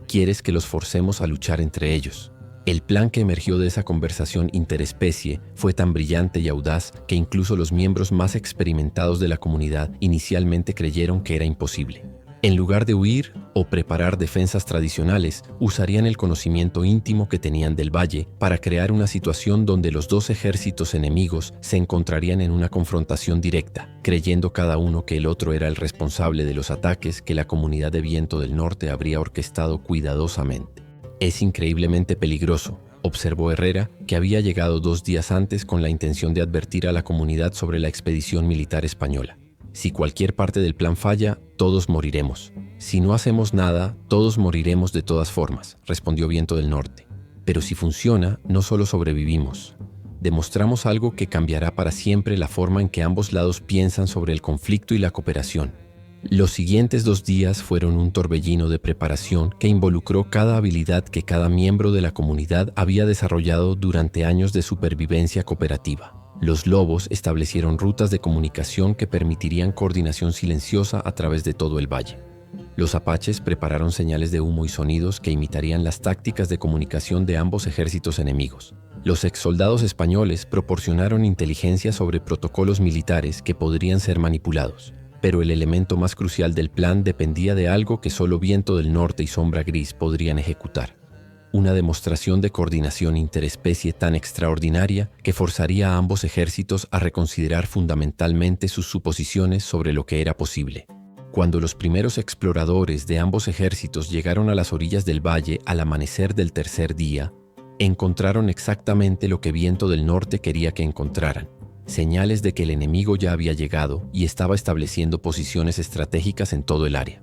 «Quieres que los forcemos a luchar entre ellos». El plan que emergió de esa conversación interespecie fue tan brillante y audaz que incluso los miembros más experimentados de la comunidad inicialmente creyeron que era imposible. En lugar de huir o preparar defensas tradicionales, usarían el conocimiento íntimo que tenían del valle para crear una situación donde los 2 ejércitos enemigos se encontrarían en una confrontación directa, creyendo cada uno que el otro era el responsable de los ataques que la comunidad de Viento del Norte habría orquestado cuidadosamente. «Es increíblemente peligroso», observó Herrera, que había llegado 2 días antes con la intención de advertir a la comunidad sobre la expedición militar española. «Si cualquier parte del plan falla, todos moriremos. Si no hacemos nada, todos moriremos de todas formas», respondió Viento del Norte. «Pero si funciona, no solo sobrevivimos. Demostramos algo que cambiará para siempre la forma en que ambos lados piensan sobre el conflicto y la cooperación». Los siguientes 2 días fueron un torbellino de preparación que involucró cada habilidad que cada miembro de la comunidad había desarrollado durante años de supervivencia cooperativa. Los lobos establecieron rutas de comunicación que permitirían coordinación silenciosa a través de todo el valle. Los apaches prepararon señales de humo y sonidos que imitarían las tácticas de comunicación de ambos ejércitos enemigos. Los exsoldados españoles proporcionaron inteligencia sobre protocolos militares que podrían ser manipulados. Pero el elemento más crucial del plan dependía de algo que solo Viento del Norte y Sombra Gris podrían ejecutar. Una demostración de coordinación interespecie tan extraordinaria que forzaría a ambos ejércitos a reconsiderar fundamentalmente sus suposiciones sobre lo que era posible. Cuando los primeros exploradores de ambos ejércitos llegaron a las orillas del valle al amanecer del 3er día, encontraron exactamente lo que Viento del Norte quería que encontraran: señales de que el enemigo ya había llegado y estaba estableciendo posiciones estratégicas en todo el área.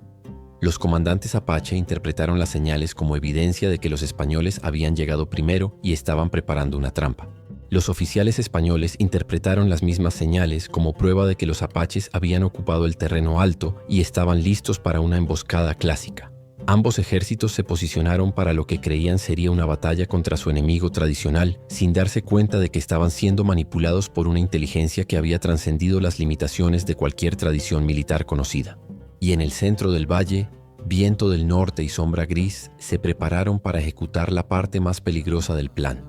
Los comandantes apache interpretaron las señales como evidencia de que los españoles habían llegado primero y estaban preparando una trampa. Los oficiales españoles interpretaron las mismas señales como prueba de que los apaches habían ocupado el terreno alto y estaban listos para una emboscada clásica. Ambos ejércitos se posicionaron para lo que creían sería una batalla contra su enemigo tradicional, sin darse cuenta de que estaban siendo manipulados por una inteligencia que había trascendido las limitaciones de cualquier tradición militar conocida. Y en el centro del valle, Viento del Norte y Sombra Gris se prepararon para ejecutar la parte más peligrosa del plan: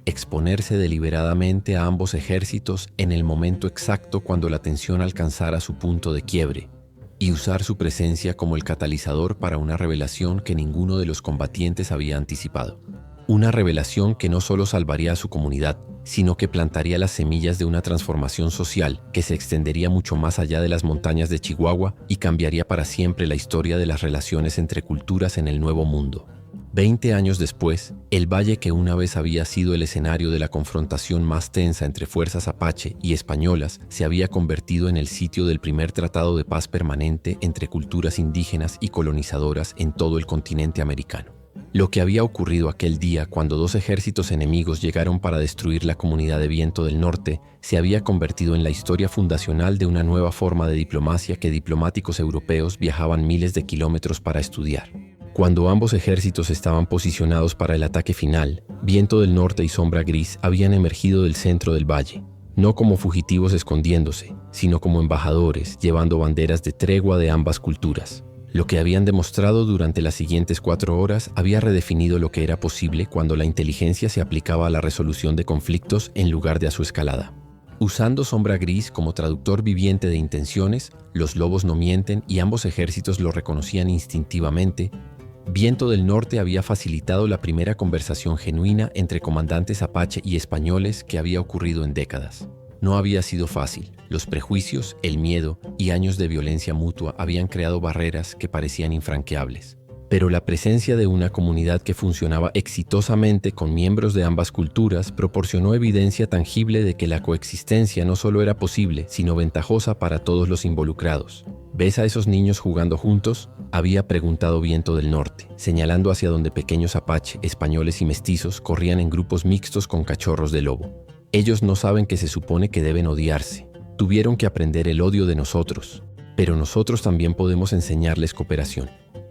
exponerse deliberadamente a ambos ejércitos en el momento exacto cuando la tensión alcanzara su punto de quiebre, y usar su presencia como el catalizador para una revelación que ninguno de los combatientes había anticipado. Una revelación que no solo salvaría a su comunidad, sino que plantaría las semillas de una transformación social que se extendería mucho más allá de las montañas de Chihuahua y cambiaría para siempre la historia de las relaciones entre culturas en el Nuevo Mundo. 20 años después, el valle que una vez había sido el escenario de la confrontación más tensa entre fuerzas apache y españolas se había convertido en el sitio del primer tratado de paz permanente entre culturas indígenas y colonizadoras en todo el continente americano. Lo que había ocurrido aquel día cuando dos ejércitos enemigos llegaron para destruir la comunidad de Viento del Norte se había convertido en la historia fundacional de una nueva forma de diplomacia que diplomáticos europeos viajaban miles de kilómetros para estudiar. Cuando ambos ejércitos estaban posicionados para el ataque final, Viento del Norte y Sombra Gris habían emergido del centro del valle, no como fugitivos escondiéndose, sino como embajadores llevando banderas de tregua de ambas culturas. Lo que habían demostrado durante las siguientes 4 horas había redefinido lo que era posible cuando la inteligencia se aplicaba a la resolución de conflictos en lugar de a su escalada. Usando Sombra Gris como traductor viviente de intenciones, los lobos no mienten y ambos ejércitos lo reconocían instintivamente. Viento del Norte había facilitado la primera conversación genuina entre comandantes apache y españoles que había ocurrido en décadas. No había sido fácil. Los prejuicios, el miedo y años de violencia mutua habían creado barreras que parecían infranqueables. Pero la presencia de una comunidad que funcionaba exitosamente con miembros de ambas culturas proporcionó evidencia tangible de que la coexistencia no solo era posible, sino ventajosa para todos los involucrados. ¿Ves a esos niños jugando juntos?, había preguntado Viento del Norte, señalando hacia donde pequeños apache, españoles y mestizos corrían en grupos mixtos con cachorros de lobo. Ellos no saben que se supone que deben odiarse. Tuvieron que aprender el odio de nosotros, pero nosotros también podemos enseñarles cooperación.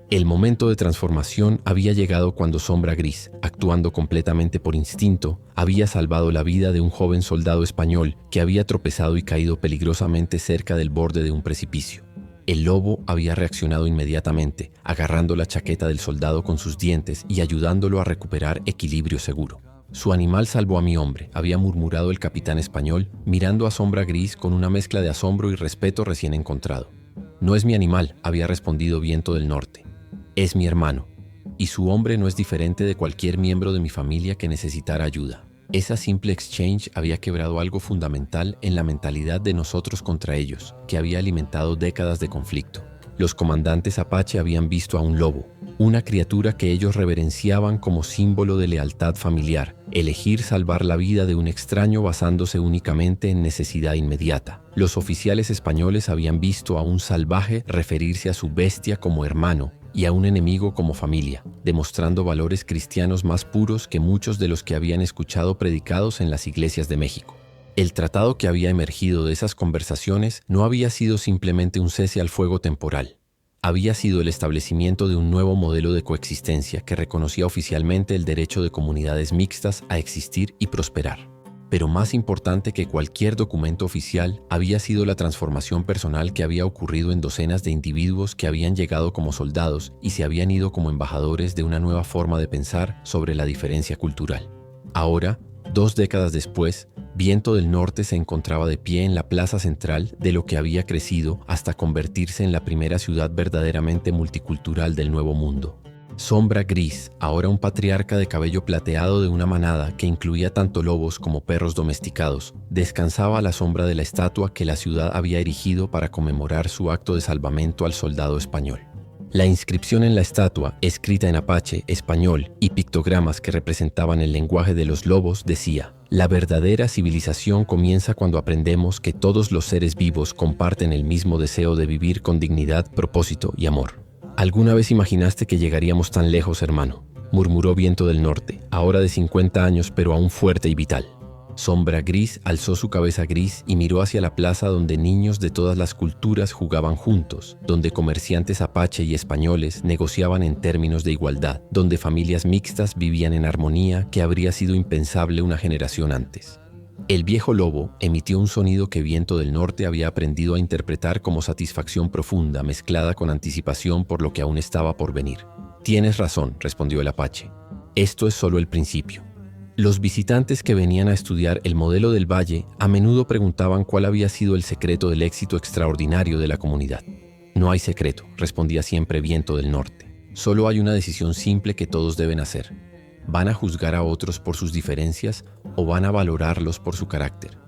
El momento de transformación había llegado cuando Sombra Gris, actuando completamente por instinto, había salvado la vida de un joven soldado español que había tropezado y caído peligrosamente cerca del borde de un precipicio. El lobo había reaccionado inmediatamente, agarrando la chaqueta del soldado con sus dientes y ayudándolo a recuperar equilibrio seguro. Su animal salvó a mi hombre, había murmurado el capitán español, mirando a Sombra Gris con una mezcla de asombro y respeto recién encontrado. No es mi animal, había respondido Viento del Norte. Es mi hermano, y su hombre no es diferente de cualquier miembro de mi familia que necesitara ayuda. Esa simple exchange había quebrado algo fundamental en la mentalidad de nosotros contra ellos, que había alimentado décadas de conflicto. Los comandantes apache habían visto a un lobo, una criatura que ellos reverenciaban como símbolo de lealtad familiar, elegir salvar la vida de un extraño basándose únicamente en necesidad inmediata. Los oficiales españoles habían visto a un salvaje referirse a su bestia como hermano y a un enemigo como familia, demostrando valores cristianos más puros que muchos de los que habían escuchado predicados en las iglesias de México. El tratado que había emergido de esas conversaciones no había sido simplemente un cese al fuego temporal. Había sido el establecimiento de un nuevo modelo de coexistencia que reconocía oficialmente el derecho de comunidades mixtas a existir y prosperar. Pero más importante que cualquier documento oficial había sido la transformación personal que había ocurrido en docenas de individuos que habían llegado como soldados y se habían ido como embajadores de una nueva forma de pensar sobre la diferencia cultural. Ahora, 2 décadas después, Viento del Norte se encontraba de pie en la plaza central de lo que había crecido hasta convertirse en la primera ciudad verdaderamente multicultural del Nuevo Mundo. Sombra Gris, ahora un patriarca de cabello plateado de una manada que incluía tanto lobos como perros domesticados, descansaba a la sombra de la estatua que la ciudad había erigido para conmemorar su acto de salvamento al soldado español. La inscripción en la estatua, escrita en apache, español y pictogramas que representaban el lenguaje de los lobos, decía: «La verdadera civilización comienza cuando aprendemos que todos los seres vivos comparten el mismo deseo de vivir con dignidad, propósito y amor». «¿Alguna vez imaginaste que llegaríamos tan lejos, hermano?», murmuró Viento del Norte, ahora de 50 años pero aún fuerte y vital. Sombra Gris alzó su cabeza gris y miró hacia la plaza donde niños de todas las culturas jugaban juntos, donde comerciantes apache y españoles negociaban en términos de igualdad, donde familias mixtas vivían en armonía que habría sido impensable una generación antes. El viejo lobo emitió un sonido que Viento del Norte había aprendido a interpretar como satisfacción profunda mezclada con anticipación por lo que aún estaba por venir. «Tienes razón», respondió el apache. «Esto es solo el principio». Los visitantes que venían a estudiar el modelo del valle a menudo preguntaban cuál había sido el secreto del éxito extraordinario de la comunidad. «No hay secreto», respondía siempre Viento del Norte. «Solo hay una decisión simple que todos deben hacer. ¿Van a juzgar a otros por sus diferencias o van a valorarlos por su carácter?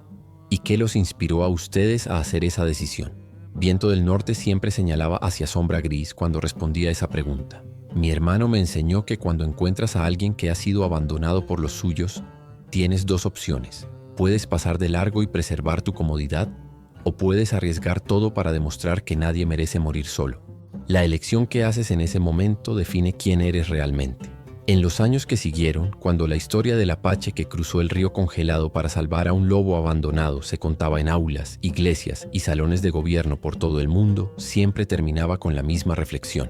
¿Y qué los inspiró a ustedes a hacer esa decisión? Viento del Norte siempre señalaba hacia Sombra Gris cuando respondía a esa pregunta. Mi hermano me enseñó que cuando encuentras a alguien que ha sido abandonado por los suyos, tienes dos opciones. Puedes pasar de largo y preservar tu comodidad, o puedes arriesgar todo para demostrar que nadie merece morir solo. La elección que haces en ese momento define quién eres realmente. En los años que siguieron, cuando la historia del apache que cruzó el río congelado para salvar a un lobo abandonado se contaba en aulas, iglesias y salones de gobierno por todo el mundo, siempre terminaba con la misma reflexión.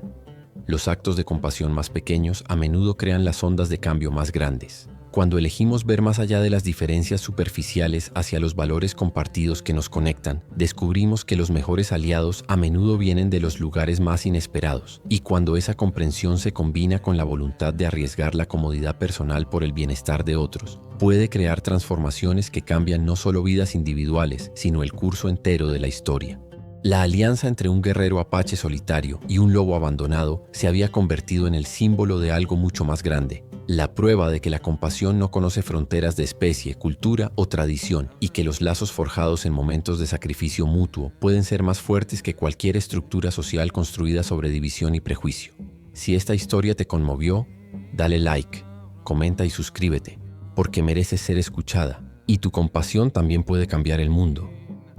Los actos de compasión más pequeños a menudo crean las ondas de cambio más grandes. Cuando elegimos ver más allá de las diferencias superficiales hacia los valores compartidos que nos conectan, descubrimos que los mejores aliados a menudo vienen de los lugares más inesperados. Y cuando esa comprensión se combina con la voluntad de arriesgar la comodidad personal por el bienestar de otros, puede crear transformaciones que cambian no solo vidas individuales, sino el curso entero de la historia. La alianza entre un guerrero apache solitario y un lobo abandonado se había convertido en el símbolo de algo mucho más grande, la prueba de que la compasión no conoce fronteras de especie, cultura o tradición y que los lazos forjados en momentos de sacrificio mutuo pueden ser más fuertes que cualquier estructura social construida sobre división y prejuicio. Si esta historia te conmovió, dale like, comenta y suscríbete, porque mereces ser escuchada y tu compasión también puede cambiar el mundo.